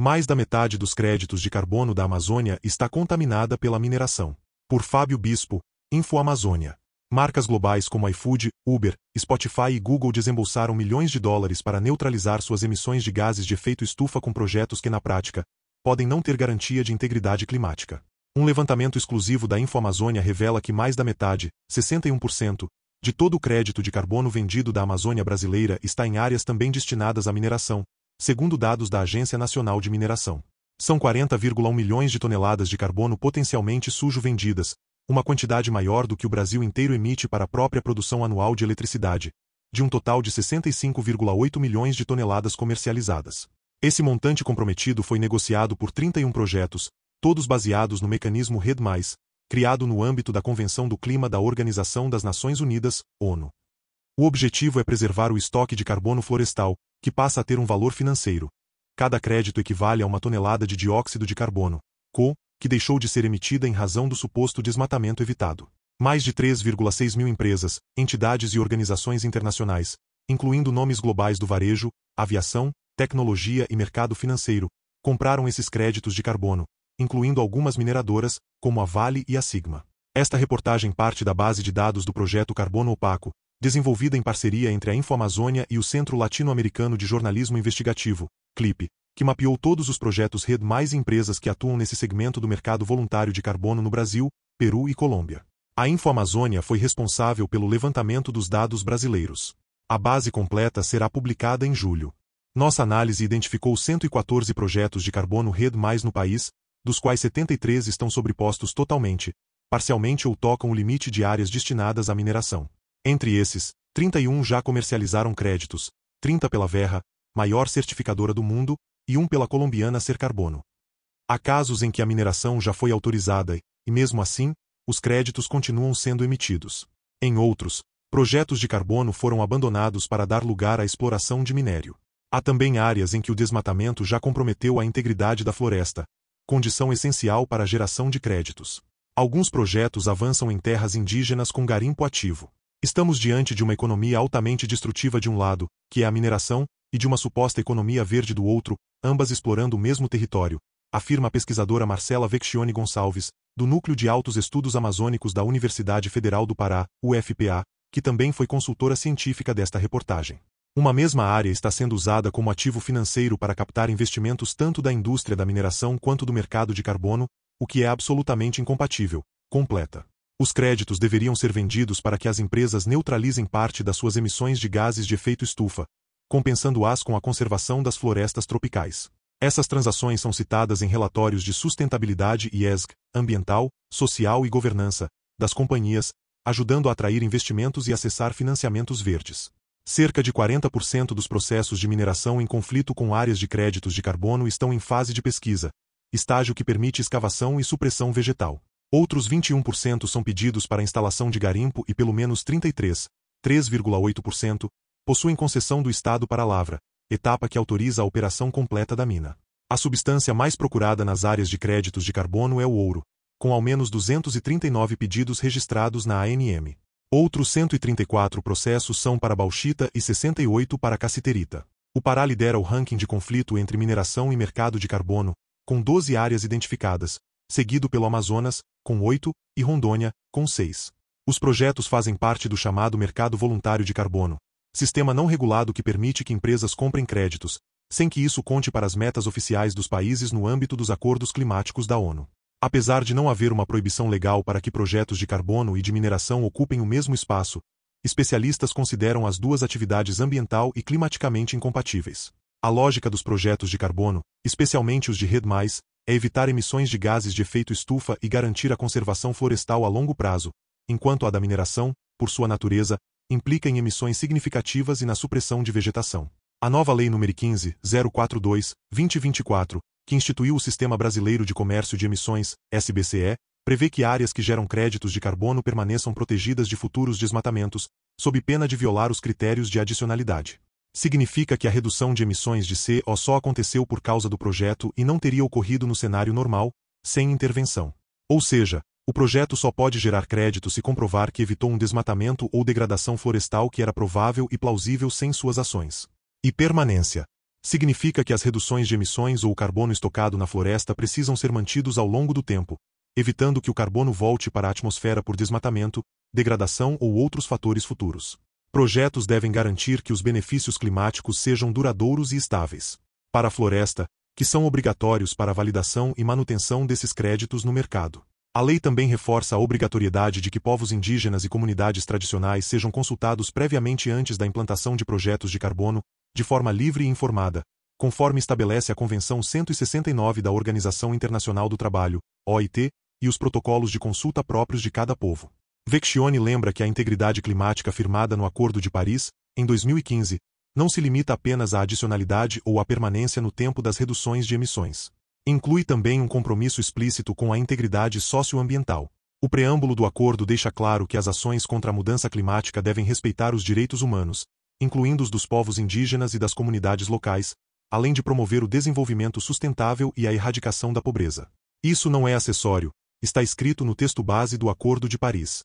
Mais da metade dos créditos de carbono da Amazônia está contaminada pela mineração. Por Fábio Bispo, InfoAmazônia. Marcas globais como iFood, Uber, Spotify e Google desembolsaram milhões de dólares para neutralizar suas emissões de gases de efeito estufa com projetos que, na prática, podem não ter garantia de integridade climática. Um levantamento exclusivo da InfoAmazônia revela que mais da metade, 61%, de todo o crédito de carbono vendido da Amazônia brasileira está em áreas também destinadas à mineração, segundo dados da Agência Nacional de Mineração. São 40,1 milhões de toneladas de carbono potencialmente sujo vendidas, uma quantidade maior do que o Brasil inteiro emite para a própria produção anual de eletricidade, de um total de 65,8 milhões de toneladas comercializadas. Esse montante comprometido foi negociado por 31 projetos, todos baseados no mecanismo RED+, criado no âmbito da Convenção do Clima da Organização das Nações Unidas, ONU. O objetivo é preservar o estoque de carbono florestal, que passa a ter um valor financeiro. Cada crédito equivale a uma tonelada de dióxido de carbono, CO, que deixou de ser emitida em razão do suposto desmatamento evitado. Mais de 3,6 mil empresas, entidades e organizações internacionais, incluindo nomes globais do varejo, aviação, tecnologia e mercado financeiro, compraram esses créditos de carbono, incluindo algumas mineradoras, como a Vale e a Sigma. Esta reportagem parte da base de dados do projeto Carbono Opaco, desenvolvida em parceria entre a InfoAmazônia e o Centro Latino-Americano de Jornalismo Investigativo, CLIP, que mapeou todos os projetos RED+ e empresas que atuam nesse segmento do mercado voluntário de carbono no Brasil, Peru e Colômbia. A InfoAmazônia foi responsável pelo levantamento dos dados brasileiros. A base completa será publicada em julho. Nossa análise identificou 114 projetos de carbono RED+ no país, dos quais 73 estão sobrepostos totalmente, parcialmente ou tocam o limite de áreas destinadas à mineração. Entre esses, 31 já comercializaram créditos, 30 pela Verra, maior certificadora do mundo, e um pela colombiana Ser Carbono. Há casos em que a mineração já foi autorizada e, mesmo assim, os créditos continuam sendo emitidos. Em outros, projetos de carbono foram abandonados para dar lugar à exploração de minério. Há também áreas em que o desmatamento já comprometeu a integridade da floresta, condição essencial para a geração de créditos. Alguns projetos avançam em terras indígenas com garimpo ativo. Estamos diante de uma economia altamente destrutiva de um lado, que é a mineração, e de uma suposta economia verde do outro, ambas explorando o mesmo território, afirma a pesquisadora Marcela Vecchione Gonçalves, do Núcleo de Altos Estudos Amazônicos da Universidade Federal do Pará, UFPA, que também foi consultora científica desta reportagem. Uma mesma área está sendo usada como ativo financeiro para captar investimentos tanto da indústria da mineração quanto do mercado de carbono, o que é absolutamente incompatível, completa. Os créditos deveriam ser vendidos para que as empresas neutralizem parte das suas emissões de gases de efeito estufa, compensando-as com a conservação das florestas tropicais. Essas transações são citadas em relatórios de sustentabilidade e ESG, ambiental, social e governança, das companhias, ajudando a atrair investimentos e acessar financiamentos verdes. Cerca de 40% dos processos de mineração em conflito com áreas de créditos de carbono estão em fase de pesquisa, estágio que permite escavação e supressão vegetal. Outros 21% são pedidos para instalação de garimpo e pelo menos 3,8%, possuem concessão do Estado para a lavra, etapa que autoriza a operação completa da mina. A substância mais procurada nas áreas de créditos de carbono é o ouro, com ao menos 239 pedidos registrados na ANM. Outros 134 processos são para bauxita e 68 para cassiterita. O Pará lidera o ranking de conflito entre mineração e mercado de carbono, com 12 áreas identificadas, seguido pelo Amazonas, com 8, e Rondônia, com 6. Os projetos fazem parte do chamado mercado voluntário de carbono, sistema não regulado que permite que empresas comprem créditos, sem que isso conte para as metas oficiais dos países no âmbito dos acordos climáticos da ONU. Apesar de não haver uma proibição legal para que projetos de carbono e de mineração ocupem o mesmo espaço, especialistas consideram as duas atividades ambiental e climaticamente incompatíveis. A lógica dos projetos de carbono, especialmente os de RED+, é evitar emissões de gases de efeito estufa e garantir a conservação florestal a longo prazo, enquanto a da mineração, por sua natureza, implica em emissões significativas e na supressão de vegetação. A nova Lei nº 15.042/2024, que instituiu o Sistema Brasileiro de Comércio de Emissões, SBCE, prevê que áreas que geram créditos de carbono permaneçam protegidas de futuros desmatamentos, sob pena de violar os critérios de adicionalidade. Significa que a redução de emissões de CO só aconteceu por causa do projeto e não teria ocorrido no cenário normal, sem intervenção. Ou seja, o projeto só pode gerar crédito se comprovar que evitou um desmatamento ou degradação florestal que era provável e plausível sem suas ações. E permanência. Significa que as reduções de emissões ou o carbono estocado na floresta precisam ser mantidos ao longo do tempo, evitando que o carbono volte para a atmosfera por desmatamento, degradação ou outros fatores futuros. Projetos devem garantir que os benefícios climáticos sejam duradouros e estáveis. Para a floresta, que são obrigatórios para a validação e manutenção desses créditos no mercado. A lei também reforça a obrigatoriedade de que povos indígenas e comunidades tradicionais sejam consultados previamente antes da implantação de projetos de carbono, de forma livre e informada, conforme estabelece a Convenção 169 da Organização Internacional do Trabalho, OIT, e os protocolos de consulta próprios de cada povo. Vecchione lembra que a integridade climática firmada no Acordo de Paris, em 2015, não se limita apenas à adicionalidade ou à permanência no tempo das reduções de emissões. Inclui também um compromisso explícito com a integridade socioambiental. O preâmbulo do acordo deixa claro que as ações contra a mudança climática devem respeitar os direitos humanos, incluindo os dos povos indígenas e das comunidades locais, além de promover o desenvolvimento sustentável e a erradicação da pobreza. Isso não é acessório, está escrito no texto base do Acordo de Paris.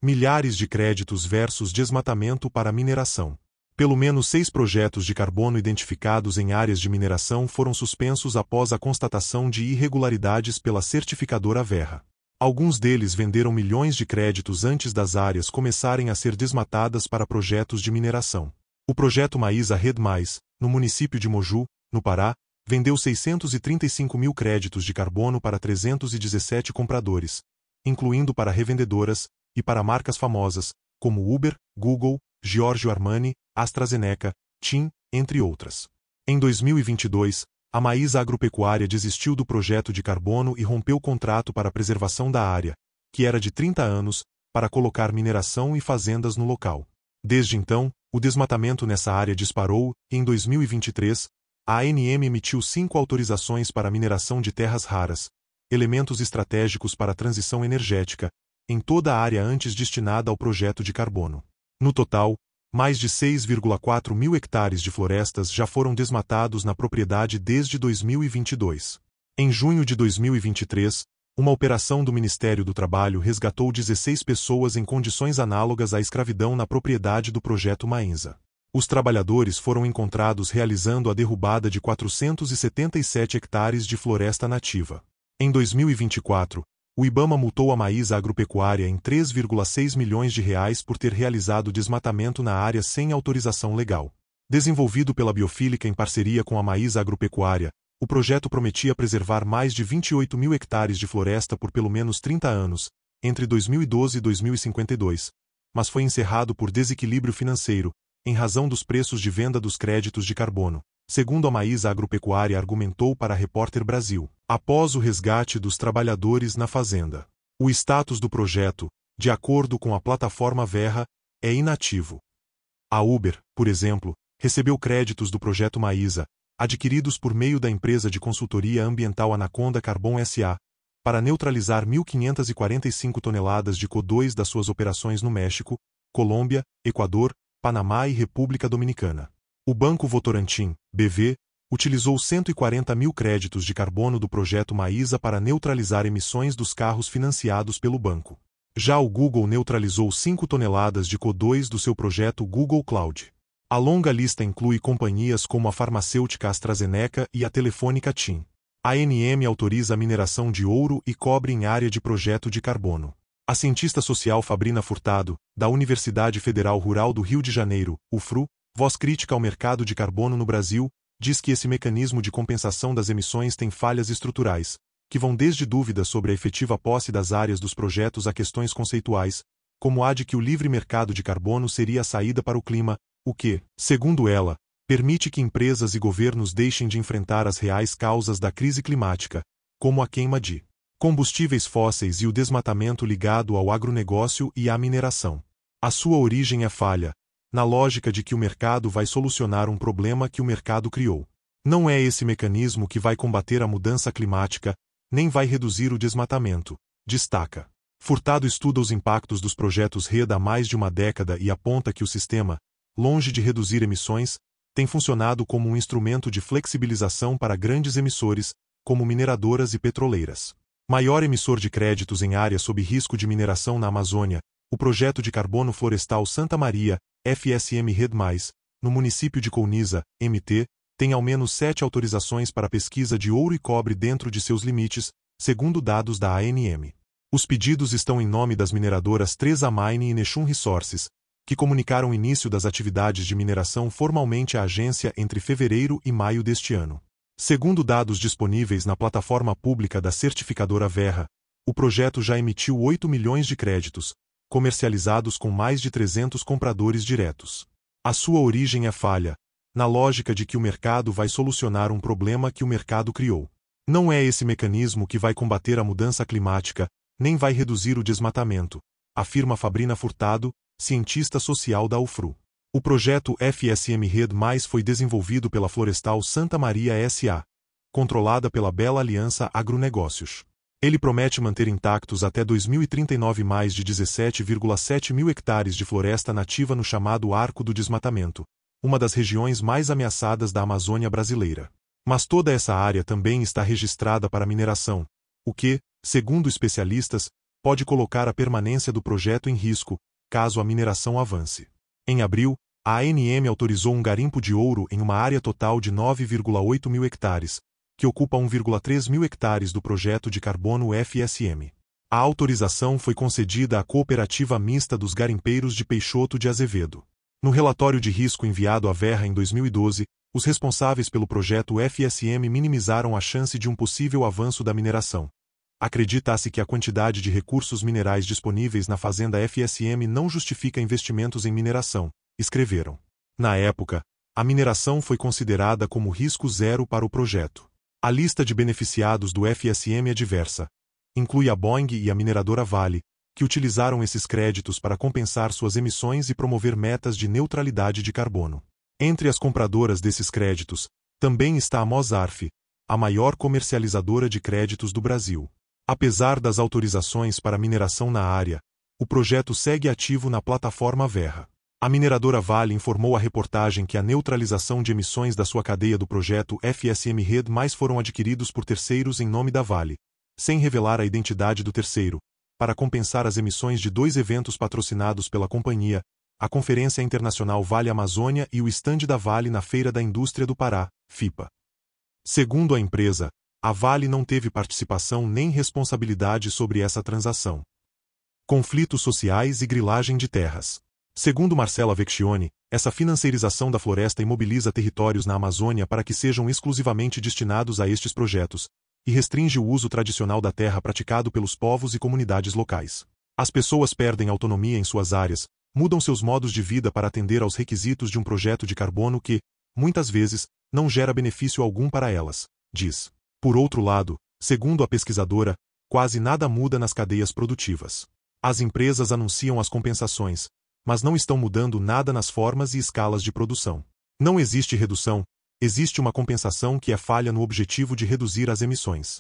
Milhares de créditos versus desmatamento para mineração. Pelo menos 6 projetos de carbono identificados em áreas de mineração foram suspensos após a constatação de irregularidades pela certificadora Verra. Alguns deles venderam milhões de créditos antes das áreas começarem a ser desmatadas para projetos de mineração. O projeto Maísa Red Mais, no município de Moju, no Pará, vendeu 635 mil créditos de carbono para 317 compradores, incluindo para revendedoras e para marcas famosas, como Uber, Google, Giorgio Armani, AstraZeneca, TIM, entre outras. Em 2022, a Maísa Agropecuária desistiu do projeto de carbono e rompeu o contrato para a preservação da área, que era de 30 anos, para colocar mineração e fazendas no local. Desde então, o desmatamento nessa área disparou e, em 2023, a ANM emitiu 5 autorizações para a mineração de terras raras, elementos estratégicos para a transição energética, em toda a área antes destinada ao projeto de carbono. No total, mais de 6,4 mil hectares de florestas já foram desmatados na propriedade desde 2022. Em junho de 2023, uma operação do Ministério do Trabalho resgatou 16 pessoas em condições análogas à escravidão na propriedade do projeto Maísa. Os trabalhadores foram encontrados realizando a derrubada de 477 hectares de floresta nativa. Em 2024, o IBAMA multou a Maísa Agropecuária em 3,6 milhões de reais por ter realizado desmatamento na área sem autorização legal. Desenvolvido pela Biofílica em parceria com a Maísa Agropecuária, o projeto prometia preservar mais de 28 mil hectares de floresta por pelo menos 30 anos, entre 2012 e 2052, mas foi encerrado por desequilíbrio financeiro, em razão dos preços de venda dos créditos de carbono, segundo a Maísa Agropecuária argumentou para a Repórter Brasil. Após o resgate dos trabalhadores na fazenda, o status do projeto, de acordo com a plataforma Verra, é inativo. A Uber, por exemplo, recebeu créditos do projeto Maísa, adquiridos por meio da empresa de consultoria ambiental Anaconda Carbon SA, para neutralizar 1.545 toneladas de CO2 das suas operações no México, Colômbia, Equador, Panamá e República Dominicana. O Banco Votorantim, BV, utilizou 140 mil créditos de carbono do projeto Maísa para neutralizar emissões dos carros financiados pelo banco. Já o Google neutralizou 5 toneladas de CO2 do seu projeto Google Cloud. A longa lista inclui companhias como a farmacêutica AstraZeneca e a telefônica TIM. A ANM autoriza a mineração de ouro e cobre em área de projeto de carbono. A cientista social Fabrina Furtado, da Universidade Federal Rural do Rio de Janeiro, UFRU, voz crítica ao mercado de carbono no Brasil, diz que esse mecanismo de compensação das emissões tem falhas estruturais, que vão desde dúvidas sobre a efetiva posse das áreas dos projetos a questões conceituais, como a de que o livre mercado de carbono seria a saída para o clima, o que, segundo ela, permite que empresas e governos deixem de enfrentar as reais causas da crise climática, como a queima de combustíveis fósseis e o desmatamento ligado ao agronegócio e à mineração. A sua origem é falha, na lógica de que o mercado vai solucionar um problema que o mercado criou. Não é esse mecanismo que vai combater a mudança climática, nem vai reduzir o desmatamento, destaca. Furtado estuda os impactos dos projetos RED há mais de uma década e aponta que o sistema, longe de reduzir emissões, tem funcionado como um instrumento de flexibilização para grandes emissores, como mineradoras e petroleiras. Maior emissor de créditos em área sob risco de mineração na Amazônia, o projeto de carbono florestal Santa Maria, FSM Red Mais, no município de Colniza, MT, tem ao menos 7 autorizações para pesquisa de ouro e cobre dentro de seus limites, segundo dados da ANM. Os pedidos estão em nome das mineradoras 3A Mine e Nechun Resources, que comunicaram o início das atividades de mineração formalmente à agência entre fevereiro e maio deste ano. Segundo dados disponíveis na plataforma pública da certificadora Verra, o projeto já emitiu 8 milhões de créditos, comercializados com mais de 300 compradores diretos. A sua origem é falha, na lógica de que o mercado vai solucionar um problema que o mercado criou. Não é esse mecanismo que vai combater a mudança climática, nem vai reduzir o desmatamento, afirma Fabrina Furtado, cientista social da UFRU. O projeto FSM Red+ foi desenvolvido pela Florestal Santa Maria S.A., controlada pela Bela Aliança Agronegócios. Ele promete manter intactos até 2039 mais de 17,7 mil hectares de floresta nativa no chamado Arco do Desmatamento, uma das regiões mais ameaçadas da Amazônia brasileira. Mas toda essa área também está registrada para mineração, o que, segundo especialistas, pode colocar a permanência do projeto em risco, caso a mineração avance. Em abril, a ANM autorizou um garimpo de ouro em uma área total de 9,8 mil hectares, que ocupa 1,3 mil hectares do projeto de carbono FSM. A autorização foi concedida à Cooperativa Mista dos Garimpeiros de Peixoto de Azevedo. No relatório de risco enviado à Verra em 2012, os responsáveis pelo projeto FSM minimizaram a chance de um possível avanço da mineração. Acredita-se que a quantidade de recursos minerais disponíveis na fazenda FSM não justifica investimentos em mineração, escreveram. Na época, a mineração foi considerada como risco zero para o projeto. A lista de beneficiados do FSM é diversa. Inclui a Boeing e a mineradora Vale, que utilizaram esses créditos para compensar suas emissões e promover metas de neutralidade de carbono. Entre as compradoras desses créditos, também está a Mosarf, a maior comercializadora de créditos do Brasil. Apesar das autorizações para mineração na área, o projeto segue ativo na plataforma Verra. A mineradora Vale informou à reportagem que a neutralização de emissões da sua cadeia do projeto FSM Red+ foram adquiridos por terceiros em nome da Vale, sem revelar a identidade do terceiro, para compensar as emissões de 2 eventos patrocinados pela companhia, a Conferência Internacional Vale Amazônia e o estande da Vale na Feira da Indústria do Pará, FIPA. Segundo a empresa, a Vale não teve participação nem responsabilidade sobre essa transação. Conflitos sociais e grilagem de terras. Segundo Marcela Vecchione, essa financiarização da floresta imobiliza territórios na Amazônia para que sejam exclusivamente destinados a estes projetos, e restringe o uso tradicional da terra praticado pelos povos e comunidades locais. As pessoas perdem autonomia em suas áreas, mudam seus modos de vida para atender aos requisitos de um projeto de carbono que, muitas vezes, não gera benefício algum para elas, diz. Por outro lado, segundo a pesquisadora, quase nada muda nas cadeias produtivas. As empresas anunciam as compensações, mas não estão mudando nada nas formas e escalas de produção. Não existe redução, existe uma compensação que é falha no objetivo de reduzir as emissões.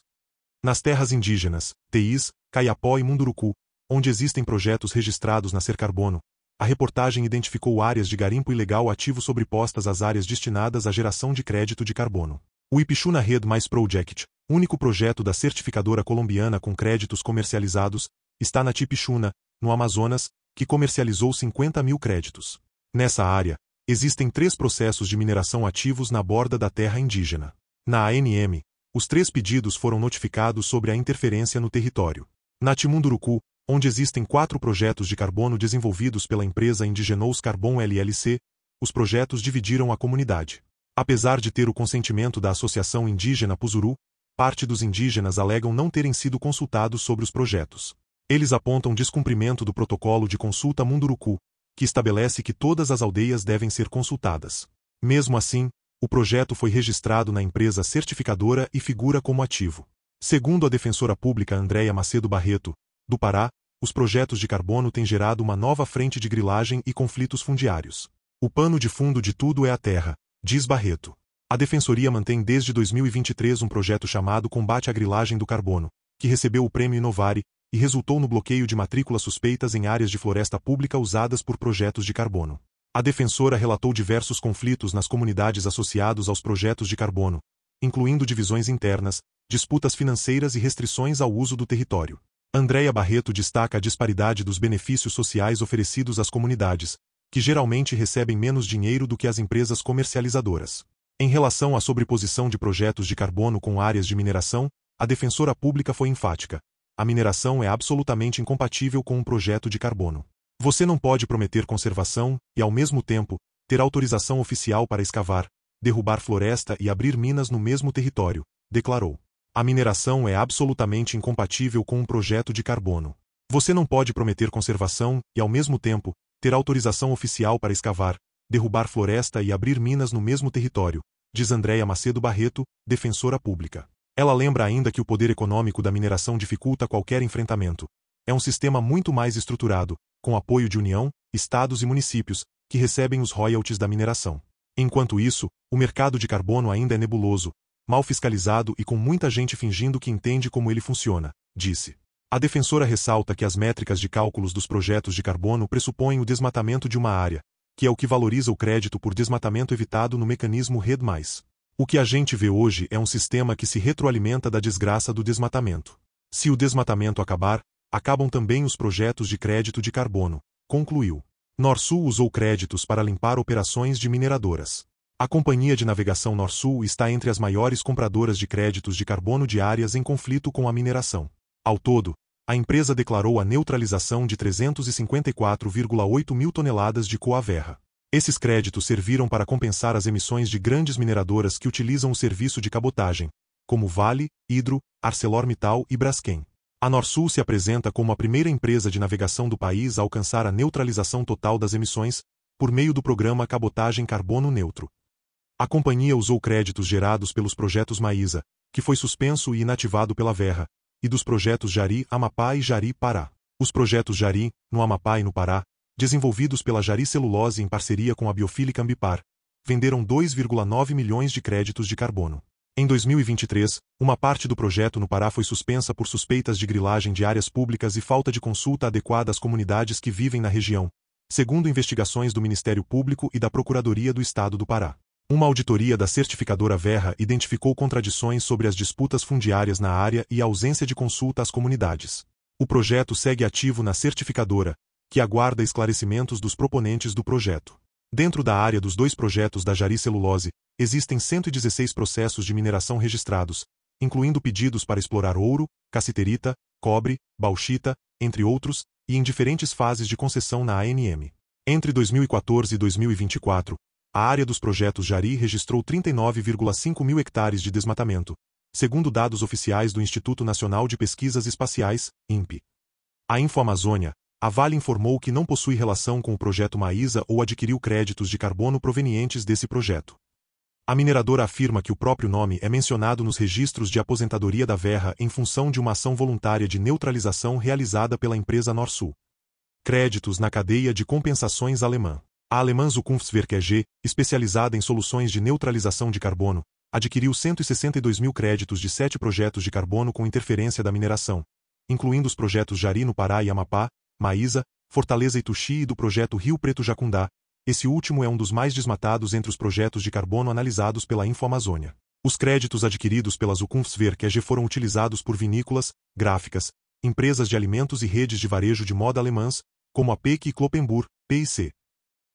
Nas terras indígenas, TIs, Caiapó e Munduruku, onde existem projetos registrados na Sercarbono, a reportagem identificou áreas de garimpo ilegal ativo sobrepostas às áreas destinadas à geração de crédito de carbono. O Ipixuna Red+ Project, único projeto da certificadora colombiana com créditos comercializados, está na Tipixuna, no Amazonas, que comercializou 50 mil créditos. Nessa área, existem 3 processos de mineração ativos na borda da terra indígena. Na ANM, os 3 pedidos foram notificados sobre a interferência no território. Na Timunduruku, onde existem 4 projetos de carbono desenvolvidos pela empresa Indigenous Carbon LLC, os projetos dividiram a comunidade. Apesar de ter o consentimento da Associação Indígena Puzuru, parte dos indígenas alegam não terem sido consultados sobre os projetos. Eles apontam descumprimento do protocolo de consulta Munduruku, que estabelece que todas as aldeias devem ser consultadas. Mesmo assim, o projeto foi registrado na empresa certificadora e figura como ativo. Segundo a defensora pública Andréia Macedo Barreto, do Pará, os projetos de carbono têm gerado uma nova frente de grilagem e conflitos fundiários. O pano de fundo de tudo é a terra, diz Barreto. A Defensoria mantém desde 2023 um projeto chamado Combate à Grilagem do Carbono, que recebeu o Prêmio Inovare, e resultou no bloqueio de matrículas suspeitas em áreas de floresta pública usadas por projetos de carbono. A defensora relatou diversos conflitos nas comunidades associados aos projetos de carbono, incluindo divisões internas, disputas financeiras e restrições ao uso do território. Andréia Barreto destaca a disparidade dos benefícios sociais oferecidos às comunidades, que geralmente recebem menos dinheiro do que as empresas comercializadoras. Em relação à sobreposição de projetos de carbono com áreas de mineração, a defensora pública foi enfática. A mineração é absolutamente incompatível com um projeto de carbono. Você não pode prometer conservação e, ao mesmo tempo, ter autorização oficial para escavar, derrubar floresta e abrir minas no mesmo território, declarou. A mineração é absolutamente incompatível com um projeto de carbono. Você não pode prometer conservação e, ao mesmo tempo, ter autorização oficial para escavar, derrubar floresta e abrir minas no mesmo território, diz Andréia Macedo Barreto, defensora pública. Ela lembra ainda que o poder econômico da mineração dificulta qualquer enfrentamento. É um sistema muito mais estruturado, com apoio de União, estados e municípios, que recebem os royalties da mineração. Enquanto isso, o mercado de carbono ainda é nebuloso, mal fiscalizado e com muita gente fingindo que entende como ele funciona, disse. A defensora ressalta que as métricas de cálculos dos projetos de carbono pressupõem o desmatamento de uma área, que é o que valoriza o crédito por desmatamento evitado no mecanismo RED+. O que a gente vê hoje é um sistema que se retroalimenta da desgraça do desmatamento. Se o desmatamento acabar, acabam também os projetos de crédito de carbono, concluiu. Norsul usou créditos para limpar operações de mineradoras. A companhia de navegação Norsul está entre as maiores compradoras de créditos de carbono de áreas em conflito com a mineração. Ao todo, a empresa declarou a neutralização de 354,8 mil toneladas de coa-verra. Esses créditos serviram para compensar as emissões de grandes mineradoras que utilizam o serviço de cabotagem, como Vale, Hydro, ArcelorMittal e Braskem. A Norsul se apresenta como a primeira empresa de navegação do país a alcançar a neutralização total das emissões, por meio do programa Cabotagem Carbono Neutro. A companhia usou créditos gerados pelos projetos Maísa, que foi suspenso e inativado pela Verra, e dos projetos Jari, Amapá e Jari, Pará. Os projetos Jari, no Amapá e no Pará, desenvolvidos pela Jari Celulose em parceria com a Biofílica Ambipar, venderam 2,9 milhões de créditos de carbono. Em 2023, uma parte do projeto no Pará foi suspensa por suspeitas de grilagem de áreas públicas e falta de consulta adequada às comunidades que vivem na região, segundo investigações do Ministério Público e da Procuradoria do Estado do Pará. Uma auditoria da certificadora Verra identificou contradições sobre as disputas fundiárias na área e a ausência de consulta às comunidades. O projeto segue ativo na certificadora, que aguarda esclarecimentos dos proponentes do projeto. Dentro da área dos dois projetos da Jari Celulose, existem 116 processos de mineração registrados, incluindo pedidos para explorar ouro, cassiterita, cobre, bauxita, entre outros, e em diferentes fases de concessão na ANM. Entre 2014 e 2024, a área dos projetos Jari registrou 39,5 mil hectares de desmatamento, segundo dados oficiais do Instituto Nacional de Pesquisas Espaciais, INPE. A InfoAmazônia, a Vale informou que não possui relação com o projeto Maísa ou adquiriu créditos de carbono provenientes desse projeto. A mineradora afirma que o próprio nome é mencionado nos registros de aposentadoria da Verra em função de uma ação voluntária de neutralização realizada pela empresa Norsul. Créditos na cadeia de compensações alemã. A alemã Zukunftswerke AG, especializada em soluções de neutralização de carbono, adquiriu 162 mil créditos de 7 projetos de carbono com interferência da mineração, incluindo os projetos Jari no Pará e Amapá, Maísa, Fortaleza Ituxi e do projeto Rio Preto Jacundá. Esse último é um dos mais desmatados entre os projetos de carbono analisados pela InfoAmazônia. Os créditos adquiridos pela Zukunftswerke AG foram utilizados por vinícolas, gráficas, empresas de alimentos e redes de varejo de moda alemãs, como a Peck e Cloppenburg, PIC.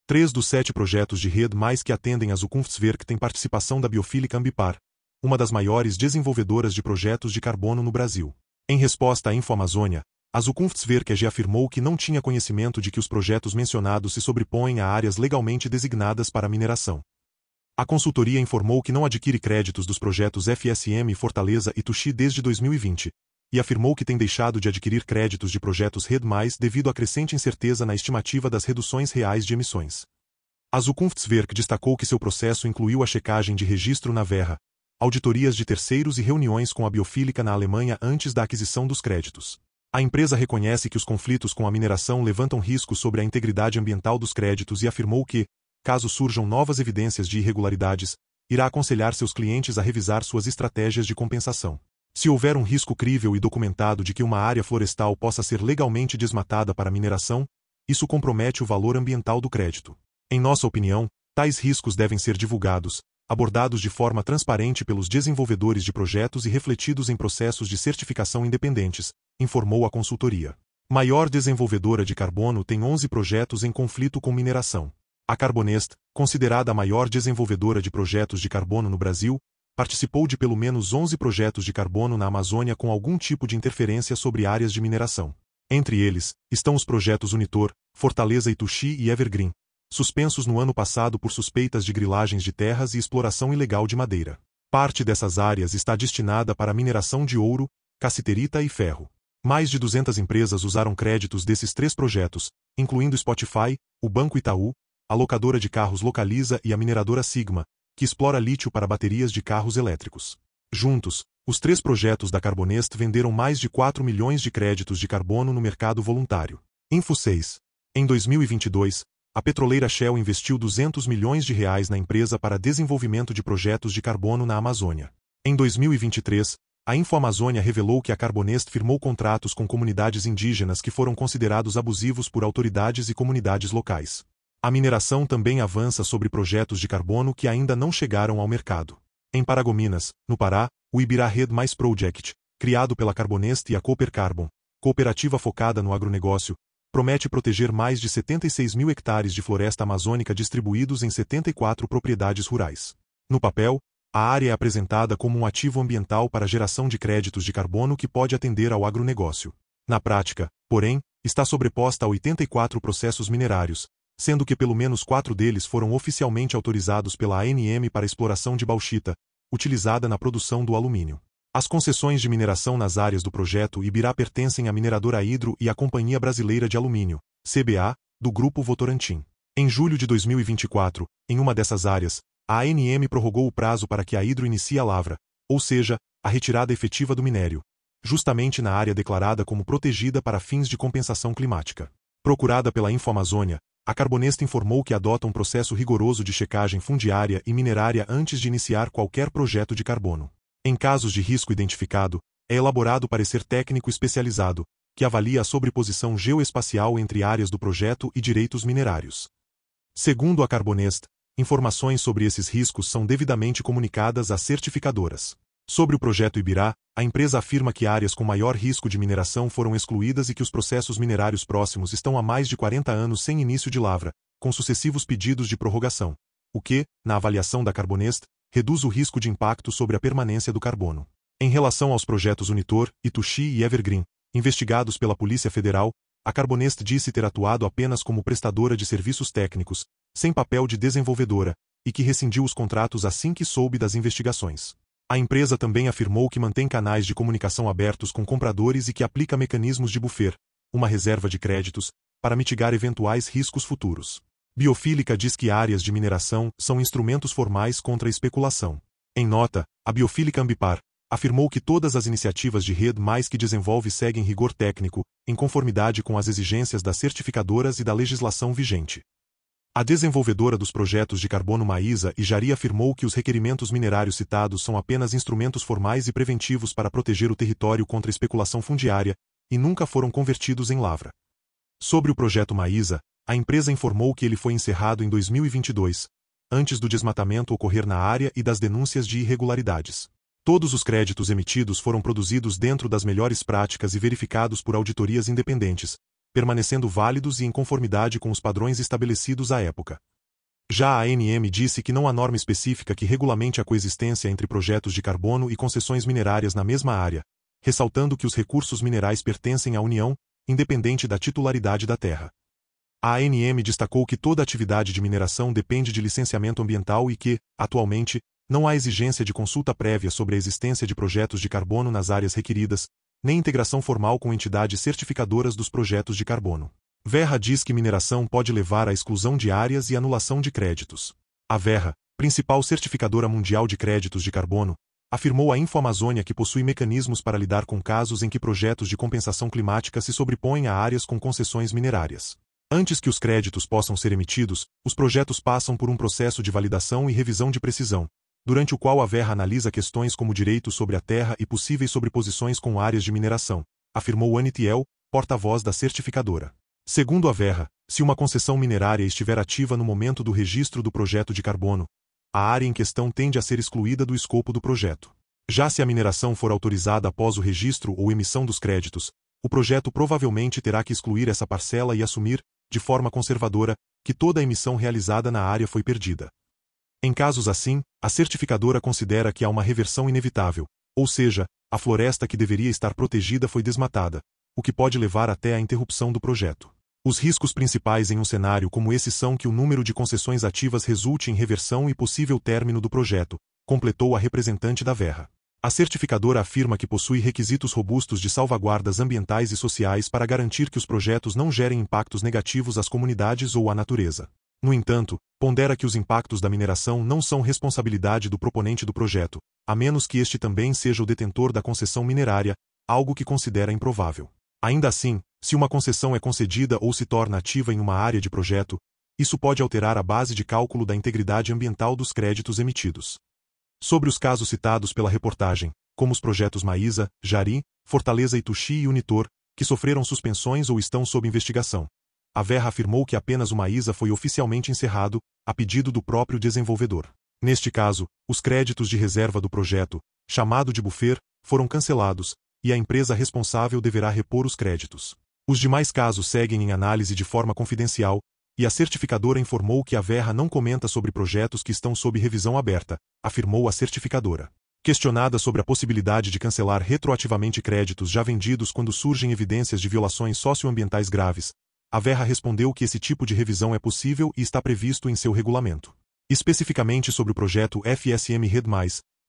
3 dos 7 projetos de RED+, que atendem a Zukunftswerke têm participação da Biofílica Ambipar, uma das maiores desenvolvedoras de projetos de carbono no Brasil. Em resposta à InfoAmazônia, a Zukunftswerke AG afirmou que não tinha conhecimento de que os projetos mencionados se sobrepõem a áreas legalmente designadas para mineração. A consultoria informou que não adquire créditos dos projetos FSM Fortaleza e Ituxi desde 2020, e afirmou que tem deixado de adquirir créditos de projetos RED+, devido à crescente incerteza na estimativa das reduções reais de emissões. A Zukunftswerke destacou que seu processo incluiu a checagem de registro na Verra, auditorias de terceiros e reuniões com a Biofílica na Alemanha antes da aquisição dos créditos. A empresa reconhece que os conflitos com a mineração levantam riscos sobre a integridade ambiental dos créditos e afirmou que, caso surjam novas evidências de irregularidades, irá aconselhar seus clientes a revisar suas estratégias de compensação. Se houver um risco crível e documentado de que uma área florestal possa ser legalmente desmatada para mineração, isso compromete o valor ambiental do crédito. Em nossa opinião, tais riscos devem ser divulgados, abordados de forma transparente pelos desenvolvedores de projetos e refletidos em processos de certificação independentes, informou a consultoria. Maior desenvolvedora de carbono tem 11 projetos em conflito com mineração. A Carbonest, considerada a maior desenvolvedora de projetos de carbono no Brasil, participou de pelo menos 11 projetos de carbono na Amazônia com algum tipo de interferência sobre áreas de mineração. Entre eles, estão os projetos Unitor, Fortaleza Ituxi e Evergreen, suspensos no ano passado por suspeitas de grilagens de terras e exploração ilegal de madeira. Parte dessas áreas está destinada para a mineração de ouro, cassiterita e ferro. Mais de 200 empresas usaram créditos desses 3 projetos, incluindo Spotify, o Banco Itaú, a locadora de carros Localiza e a mineradora Sigma, que explora lítio para baterias de carros elétricos. Juntos, os 3 projetos da Carbonest venderam mais de 4 milhões de créditos de carbono no mercado voluntário. Info6. Em 2022, a petroleira Shell investiu R$ 200 milhões na empresa para desenvolvimento de projetos de carbono na Amazônia. Em 2023, a InfoAmazônia revelou que a Carbonest firmou contratos com comunidades indígenas que foram considerados abusivos por autoridades e comunidades locais. A mineração também avança sobre projetos de carbono que ainda não chegaram ao mercado. Em Paragominas, no Pará, o Ibirá Red Mais Project, criado pela Carbonest e a Cooper Carbon, cooperativa focada no agronegócio, promete proteger mais de 76 mil hectares de floresta amazônica distribuídos em 74 propriedades rurais. No papel, a área é apresentada como um ativo ambiental para a geração de créditos de carbono que pode atender ao agronegócio. Na prática, porém, está sobreposta a 84 processos minerários, sendo que pelo menos 4 deles foram oficialmente autorizados pela ANM para exploração de bauxita, utilizada na produção do alumínio. As concessões de mineração nas áreas do projeto Ibirá pertencem à mineradora Hidro e à Companhia Brasileira de Alumínio, CBA, do Grupo Votorantim. Em julho de 2024, em uma dessas áreas, a ANM prorrogou o prazo para que a Hidro inicie a lavra, ou seja, a retirada efetiva do minério, justamente na área declarada como protegida para fins de compensação climática. Procurada pela InfoAmazônia, a Carbonest informou que adota um processo rigoroso de checagem fundiária e minerária antes de iniciar qualquer projeto de carbono. Em casos de risco identificado, é elaborado parecer técnico especializado, que avalia a sobreposição geoespacial entre áreas do projeto e direitos minerários. Segundo a Carbonest, informações sobre esses riscos são devidamente comunicadas às certificadoras. Sobre o projeto Ibirá, a empresa afirma que áreas com maior risco de mineração foram excluídas e que os processos minerários próximos estão há mais de 40 anos sem início de lavra, com sucessivos pedidos de prorrogação, o que, na avaliação da Carbonest, reduz o risco de impacto sobre a permanência do carbono. Em relação aos projetos Unitor, Ituxi e Evergreen, investigados pela Polícia Federal, a Carbonest disse ter atuado apenas como prestadora de serviços técnicos, sem papel de desenvolvedora, e que rescindiu os contratos assim que soube das investigações. A empresa também afirmou que mantém canais de comunicação abertos com compradores e que aplica mecanismos de buffer, uma reserva de créditos, para mitigar eventuais riscos futuros. Biofílica diz que áreas de mineração são instrumentos formais contra a especulação. Em nota, a Biofílica Ambipar afirmou que todas as iniciativas de Red Mais que desenvolve seguem rigor técnico, em conformidade com as exigências das certificadoras e da legislação vigente. A desenvolvedora dos projetos de carbono Maísa e Jari afirmou que os requerimentos minerários citados são apenas instrumentos formais e preventivos para proteger o território contra especulação fundiária, e nunca foram convertidos em lavra. Sobre o projeto Maísa, a empresa informou que ele foi encerrado em 2022, antes do desmatamento ocorrer na área e das denúncias de irregularidades. Todos os créditos emitidos foram produzidos dentro das melhores práticas e verificados por auditorias independentes, permanecendo válidos e em conformidade com os padrões estabelecidos à época. Já a ANM disse que não há norma específica que regulamente a coexistência entre projetos de carbono e concessões minerárias na mesma área, ressaltando que os recursos minerais pertencem à União, independente da titularidade da terra. A ANM destacou que toda atividade de mineração depende de licenciamento ambiental e que, atualmente, não há exigência de consulta prévia sobre a existência de projetos de carbono nas áreas requeridas, nem integração formal com entidades certificadoras dos projetos de carbono. Verra diz que mineração pode levar à exclusão de áreas e anulação de créditos. A Verra, principal certificadora mundial de créditos de carbono, afirmou à InfoAmazônia que possui mecanismos para lidar com casos em que projetos de compensação climática se sobrepõem a áreas com concessões minerárias. Antes que os créditos possam ser emitidos, os projetos passam por um processo de validação e revisão de precisão, durante o qual a Verra analisa questões como direitos sobre a terra e possíveis sobreposições com áreas de mineração, afirmou Anitiel, porta-voz da certificadora. Segundo a Verra, se uma concessão minerária estiver ativa no momento do registro do projeto de carbono, a área em questão tende a ser excluída do escopo do projeto. Já se a mineração for autorizada após o registro ou emissão dos créditos, o projeto provavelmente terá que excluir essa parcela e assumir, de forma conservadora, que toda a emissão realizada na área foi perdida. Em casos assim, a certificadora considera que há uma reversão inevitável, ou seja, a floresta que deveria estar protegida foi desmatada, o que pode levar até à interrupção do projeto. Os riscos principais em um cenário como esse são que o número de concessões ativas resulte em reversão e possível término do projeto, completou a representante da Verra. A certificadora afirma que possui requisitos robustos de salvaguardas ambientais e sociais para garantir que os projetos não gerem impactos negativos às comunidades ou à natureza. No entanto, pondera que os impactos da mineração não são responsabilidade do proponente do projeto, a menos que este também seja o detentor da concessão minerária, algo que considera improvável. Ainda assim, se uma concessão é concedida ou se torna ativa em uma área de projeto, isso pode alterar a base de cálculo da integridade ambiental dos créditos emitidos. Sobre os casos citados pela reportagem, como os projetos Maísa, Jari, Fortaleza Ituxi e Unitor, que sofreram suspensões ou estão sob investigação, a Verra afirmou que apenas o Maísa foi oficialmente encerrado, a pedido do próprio desenvolvedor. Neste caso, os créditos de reserva do projeto, chamado de buffer, foram cancelados, e a empresa responsável deverá repor os créditos. Os demais casos seguem em análise de forma confidencial, e a certificadora informou que a Verra não comenta sobre projetos que estão sob revisão aberta, afirmou a certificadora. Questionada sobre a possibilidade de cancelar retroativamente créditos já vendidos quando surgem evidências de violações socioambientais graves, a Verra respondeu que esse tipo de revisão é possível e está previsto em seu regulamento. Especificamente sobre o projeto FSM Red+,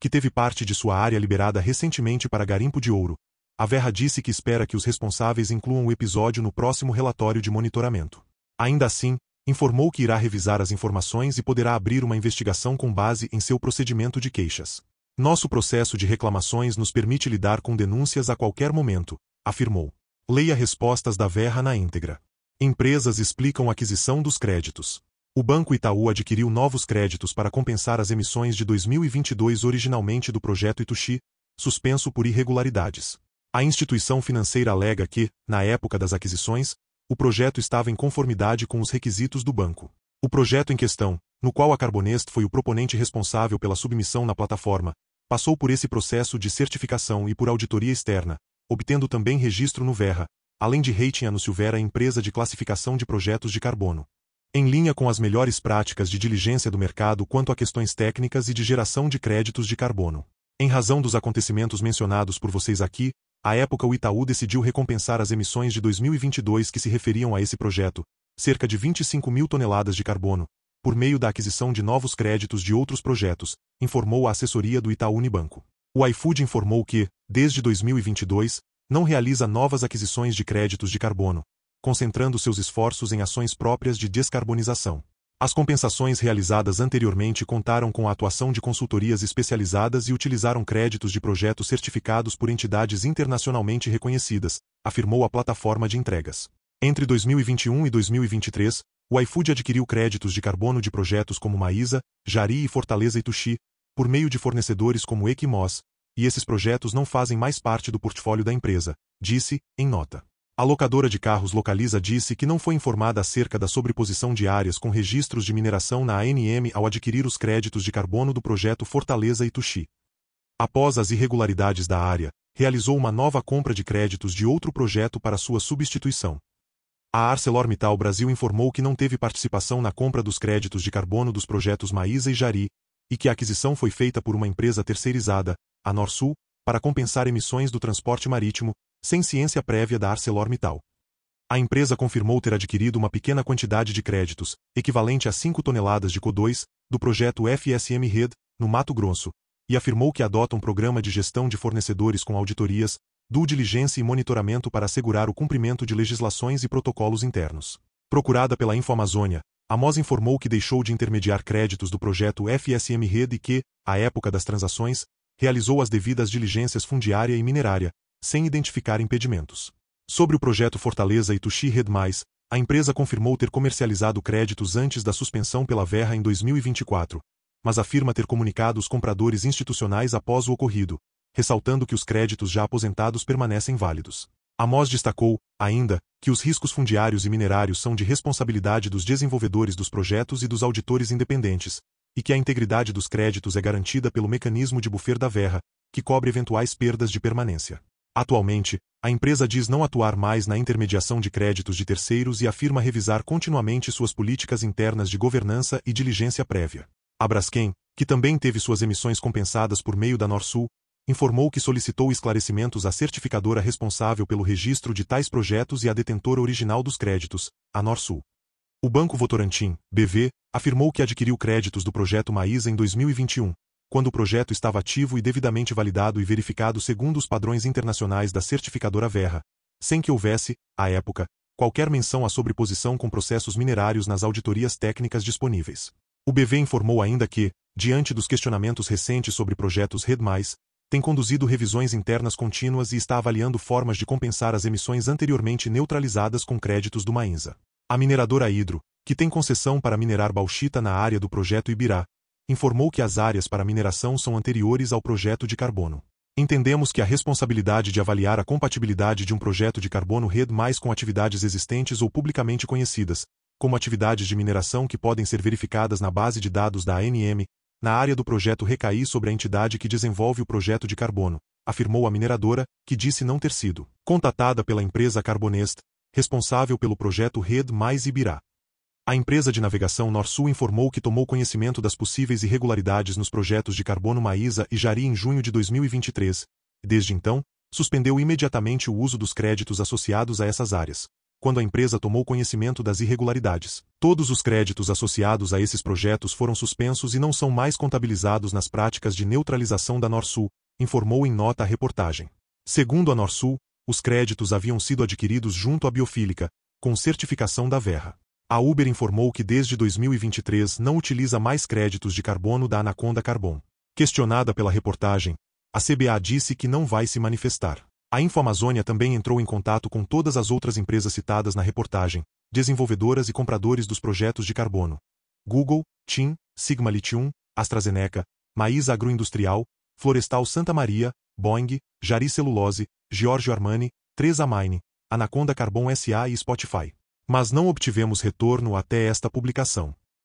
que teve parte de sua área liberada recentemente para garimpo de ouro, a Verra disse que espera que os responsáveis incluam o episódio no próximo relatório de monitoramento. Ainda assim, informou que irá revisar as informações e poderá abrir uma investigação com base em seu procedimento de queixas. Nosso processo de reclamações nos permite lidar com denúncias a qualquer momento, afirmou. Leia respostas da Verra na íntegra. Empresas explicam a aquisição dos créditos. O Banco Itaú adquiriu novos créditos para compensar as emissões de 2022 originalmente do projeto Ituxi, suspenso por irregularidades. A instituição financeira alega que, na época das aquisições, o projeto estava em conformidade com os requisitos do banco. O projeto em questão, no qual a Carbonest foi o proponente responsável pela submissão na plataforma, passou por esse processo de certificação e por auditoria externa, obtendo também registro no Verra, além de rating no Silvera, empresa de classificação de projetos de carbono. Em linha com as melhores práticas de diligência do mercado quanto a questões técnicas e de geração de créditos de carbono. Em razão dos acontecimentos mencionados por vocês aqui, à época o Itaú decidiu recompensar as emissões de 2022 que se referiam a esse projeto, cerca de 25 mil toneladas de carbono, por meio da aquisição de novos créditos de outros projetos, informou a assessoria do Itaú Unibanco. O iFood informou que, desde 2022, não realiza novas aquisições de créditos de carbono, concentrando seus esforços em ações próprias de descarbonização. As compensações realizadas anteriormente contaram com a atuação de consultorias especializadas e utilizaram créditos de projetos certificados por entidades internacionalmente reconhecidas, afirmou a plataforma de entregas. Entre 2021 e 2023, o iFood adquiriu créditos de carbono de projetos como Maísa, Jari e Fortaleza Ituxi, por meio de fornecedores como Equimós, e esses projetos não fazem mais parte do portfólio da empresa, disse, em nota. A locadora de carros Localiza disse que não foi informada acerca da sobreposição de áreas com registros de mineração na ANM ao adquirir os créditos de carbono do projeto Fortaleza Ituxi. Após as irregularidades da área, realizou uma nova compra de créditos de outro projeto para sua substituição. A ArcelorMittal Brasil informou que não teve participação na compra dos créditos de carbono dos projetos Maísa e Jari, e que a aquisição foi feita por uma empresa terceirizada, a Norsul, para compensar emissões do transporte marítimo, sem ciência prévia da ArcelorMittal. A empresa confirmou ter adquirido uma pequena quantidade de créditos, equivalente a 5 toneladas de CO2, do projeto FSM Red, no Mato Grosso, e afirmou que adota um programa de gestão de fornecedores com auditorias, due diligência e monitoramento para assegurar o cumprimento de legislações e protocolos internos. Procurada pela InfoAmazônia, a MOS informou que deixou de intermediar créditos do projeto FSM Red e que, à época das transações, realizou as devidas diligências fundiária e minerária, sem identificar impedimentos. Sobre o projeto Fortaleza Ituxi Red+, a empresa confirmou ter comercializado créditos antes da suspensão pela Verra em 2024, mas afirma ter comunicado os compradores institucionais após o ocorrido, ressaltando que os créditos já aposentados permanecem válidos. A MOS destacou, ainda, que os riscos fundiários e minerários são de responsabilidade dos desenvolvedores dos projetos e dos auditores independentes, e que a integridade dos créditos é garantida pelo mecanismo de buffer da Verra, que cobre eventuais perdas de permanência. Atualmente, A empresa diz não atuar mais na intermediação de créditos de terceiros e afirma revisar continuamente suas políticas internas de governança e diligência prévia. A Braskem, que também teve suas emissões compensadas por meio da Norsul, informou que solicitou esclarecimentos à certificadora responsável pelo registro de tais projetos e à detentora original dos créditos, a Norsul. O Banco Votorantim, BV, afirmou que adquiriu créditos do projeto Maísa em 2021, quando o projeto estava ativo e devidamente validado e verificado segundo os padrões internacionais da certificadora Verra, sem que houvesse, à época, qualquer menção à sobreposição com processos minerários nas auditorias técnicas disponíveis. O BV informou ainda que, diante dos questionamentos recentes sobre projetos RED+, tem conduzido revisões internas contínuas e está avaliando formas de compensar as emissões anteriormente neutralizadas com créditos do Maísa. A mineradora Hidro, que tem concessão para minerar bauxita na área do projeto Ibirá, informou que as áreas para mineração são anteriores ao projeto de carbono. Entendemos que a responsabilidade de avaliar a compatibilidade de um projeto de carbono RED+ com atividades existentes ou publicamente conhecidas, como atividades de mineração que podem ser verificadas na base de dados da ANM, na área do projeto recair sobre a entidade que desenvolve o projeto de carbono, afirmou a mineradora, que disse não ter sido contatada pela empresa Carbonest, responsável pelo projeto RED+ Ibirá. A empresa de navegação Norsul informou que tomou conhecimento das possíveis irregularidades nos projetos de carbono Maísa e Jari em junho de 2023, e desde então, suspendeu imediatamente o uso dos créditos associados a essas áreas, quando a empresa tomou conhecimento das irregularidades. Todos os créditos associados a esses projetos foram suspensos e não são mais contabilizados nas práticas de neutralização da Norsul, informou em nota a reportagem. Segundo a Norsul, os créditos haviam sido adquiridos junto à Biofílica, com certificação da Verra. A Uber informou que desde 2023 não utiliza mais créditos de carbono da Anaconda Carbon. Questionada pela reportagem, a CBA disse que não vai se manifestar. A InfoAmazônia também entrou em contato com todas as outras empresas citadas na reportagem, desenvolvedoras e compradores dos projetos de carbono: Google, TIM, Sigma Lithium, AstraZeneca, Maísa Agroindustrial, Florestal Santa Maria, Boeing, Jari Celulose, Giorgio Armani, 3A Mine, Anaconda Carbon SA e Spotify. Mas não obtivemos retorno até esta publicação.